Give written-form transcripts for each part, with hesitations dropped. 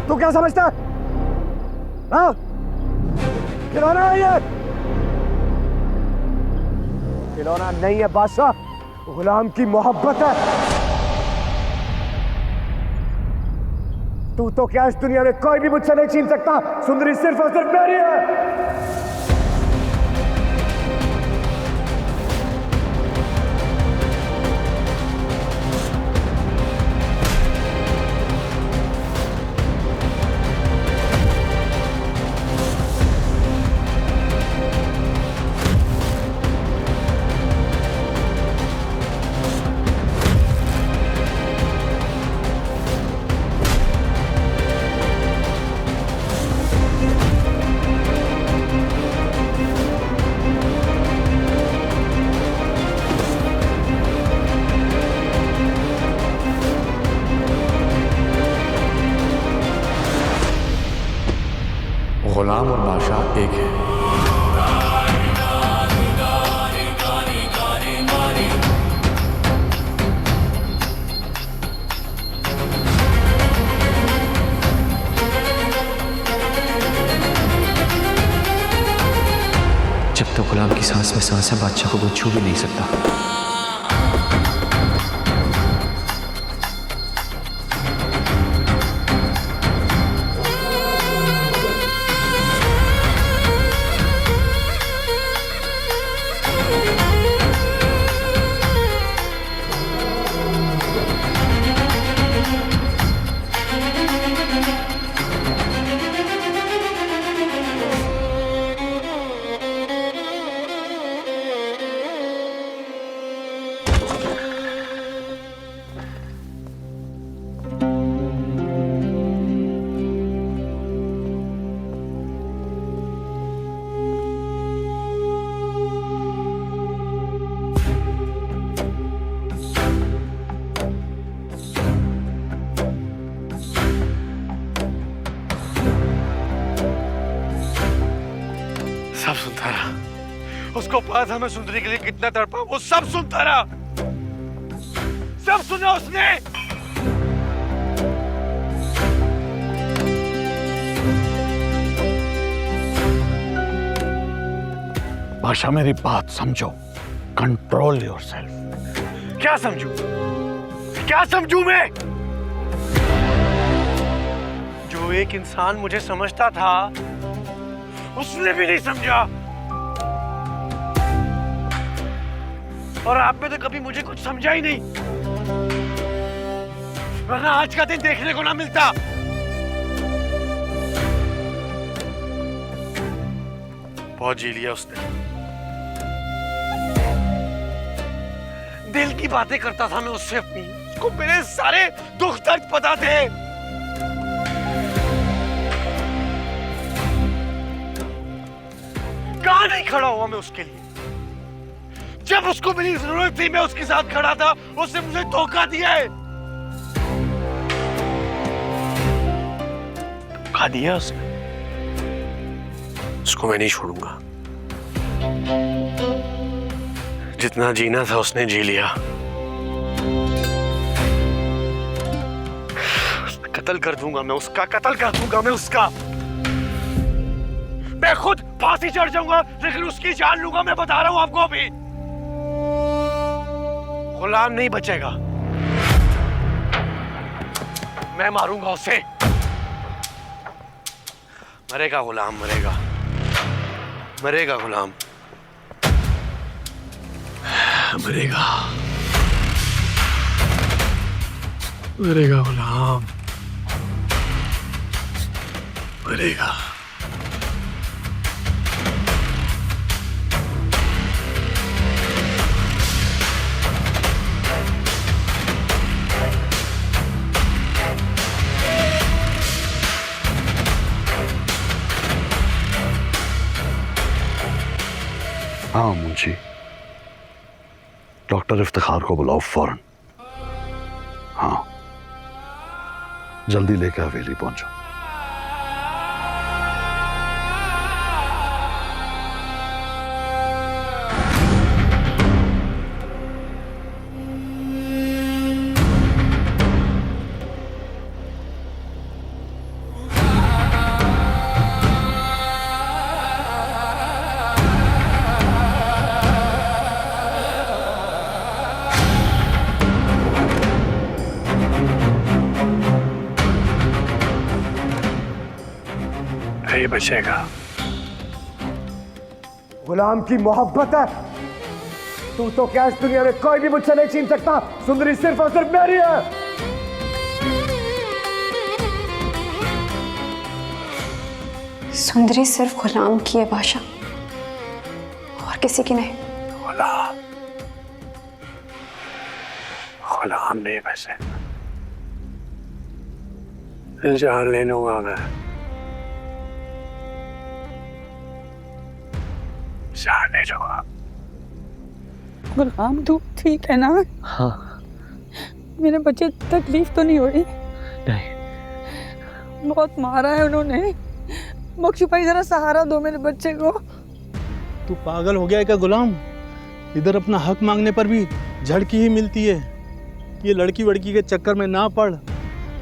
तू क्या समझता है? हाँ? खिलौना है ये? खिलौना नहीं है बादशाह, गुलाम की मोहब्बत है। तू तो क्या इस दुनिया में कोई भी मुझसे नहीं छीन सकता। सुंदरी सिर्फ और सिर्फ मेरी है। गुलाम और बादशाह एक है। जब तक गुलाम की सांस में सांस है, बादशाह को कोई छू भी नहीं सकता। सब सुनता रहा। उसको पता था मैं सुंदरी के लिए कितना तड़पा, वो सब सुनता रहा। सब सुना उसने। बादशाह मेरी बात समझो, कंट्रोल योरसेल्फ। क्या समझू? क्या समझू मैं? जो एक इंसान मुझे समझता था, उसने भी नहीं समझा। और आप में तो कभी मुझे कुछ समझा ही नहीं, वरना आज का दिन देखने को ना मिलता। बहुत जी लिया उसने। दिल की बातें करता था मैं उससे अपनी। उसको मेरे सारे दुख दर्द पता थे। कहां नहीं खड़ा हुआ मैं उसके लिए। जब उसको मेरी जरूरत थी मैं उसके साथ खड़ा था। उसने मुझे धोखा दिया है। धोखा दिया उसने। उसको मैं नहीं छोड़ूंगा। जितना जीना था उसने जी लिया। कत्ल कर दूंगा मैं उसका, कत्ल कर दूंगा मैं उसका। मैं खुद फांसी चढ़ जाऊंगा, लेकिन उसकी जान लूंगा। मैं बता रहा हूं आपको अभी। गुलाम नहीं बचेगा। मैं मारूंगा उसे। मरेगा गुलाम, मरेगा। मरेगा गुलाम, मरेगा। मरेगा गुलाम, मरेगा। हाँ मुंशी, डॉक्टर इफ्तिखार को बुलाओ फौरन। हाँ, जल्दी लेकर हवेली पहुंचो। नहीं बचेगा। गुलाम की मोहब्बत है। तू तो क्या इस दुनिया में कोई भी मुझसे नहीं छीन सकता। सुंदरी सिर्फ और सिर्फ मेरी है। सुंदरी सिर्फ गुलाम की है बादशाह, और किसी की नहीं। गुलाम नहीं बचे, जान ले लूंगा मैं, जान ले लूंगा। गुलाम तू ठीक है ना? हाँ। मेरे बच्चे तकलीफ तो नहीं हो रही? नहीं। बहुत मारा है उन्होंने। बख्शू भाई जरा सहारा दो मेरे बच्चे को। तू पागल हो गया है क्या गुलाम? इधर अपना हक मांगने पर भी झड़की ही मिलती है। ये लड़की वड़की के चक्कर में ना पड़,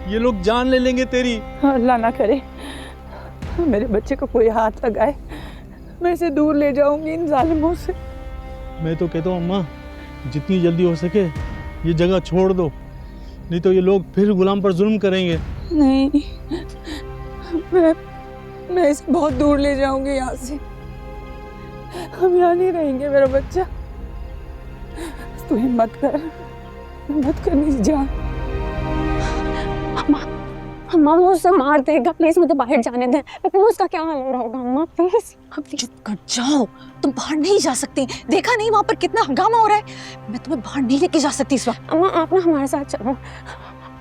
ये लोग जान ले लेंगे तेरी। अल्लाह ना करे मेरे बच्चे को कोई हाथ लगाए, मैं इसे दूर ले जाऊंगी इन जालिमों से। मैं तो कहता हूँ अम्मा, जितनी जल्दी हो सके ये जगह छोड़ दो, नहीं तो ये लोग फिर गुलाम पर जुल्म करेंगे। नहीं, मैं इसे बहुत दूर ले जाऊंगी यहाँ से। हम यहाँ नहीं रहेंगे मेरा बच्चा। तू हिम्मत कर नहीं जा। अम्मा वो उसे मार देगा, प्लीज मुझे बाहर जाने दें। लेकिन उसका क्या हाल हो रहा होगा अम्मा, प्लीज। चुप कर जाओ, तुम बाहर नहीं जा सकती। देखा नहीं वहाँ पर कितना हंगामा हो रहा है? मैं तुम्हें बाहर नहीं लेके जा सकती इस वक्त। अम्मा आप ना हमारे साथ चलो,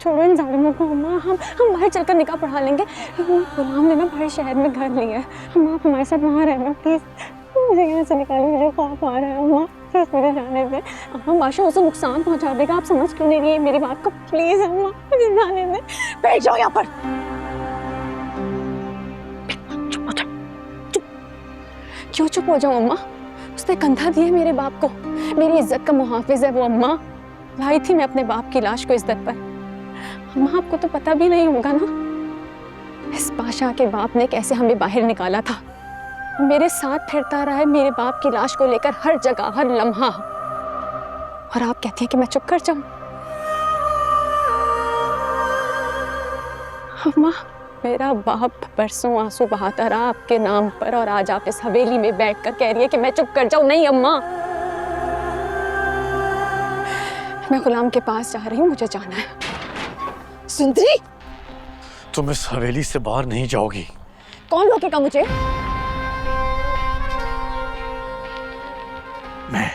छोड़ो इन जालिमों को। अम्मा हम बाहर चलकर निकाह पढ़ा लेंगे। गुलाम ने ना बड़े शहर में घर लिया है। अम्मा आप हमारे साथ वहाँ रहना प्लीज। मुझे यहाँ से निकालो, मुझे खौफ आ रहा है अम्मा, प्लीज मुझे जाने दें। अम्मा बादशाह उसे नुकसान पहुँचा देगा, आप समझ क्यों नहीं रही है मेरी बात को? प्लीज अम्मा मुझे जाने दें। बैठ जाओ यहाँ पर। क्यों चुप हो जाऊं अम्मा? उसने कंधा दिया मेरे बाप को, मेरी इज्जत का मुहाफिज है वो अम्मा। लाई थी मैं अपने बाप की लाश को इज्जत पर। अम्मा आपको तो पता भी नहीं होगा ना, इस बादशाह के बाप ने कैसे हमें बाहर निकाला था। मेरे साथ फिरता रहा है मेरे बाप की लाश को लेकर हर जगह, हर लम्हा। और आप कहती हैं कि मैं चुप कर जाऊं? अम्मा मेरा बाप परसों आंसू बहाता रहा आपके नाम पर, और आज आप इस हवेली में बैठकर कह रही है कि मैं चुप कर जाऊं। नहीं अम्मा, मैं गुलाम के पास जा रही हूँ, मुझे जाना है। सुंदरी, तुम इस हवेली से बाहर नहीं जाओगी। कौन रोकेगा मुझे? मैं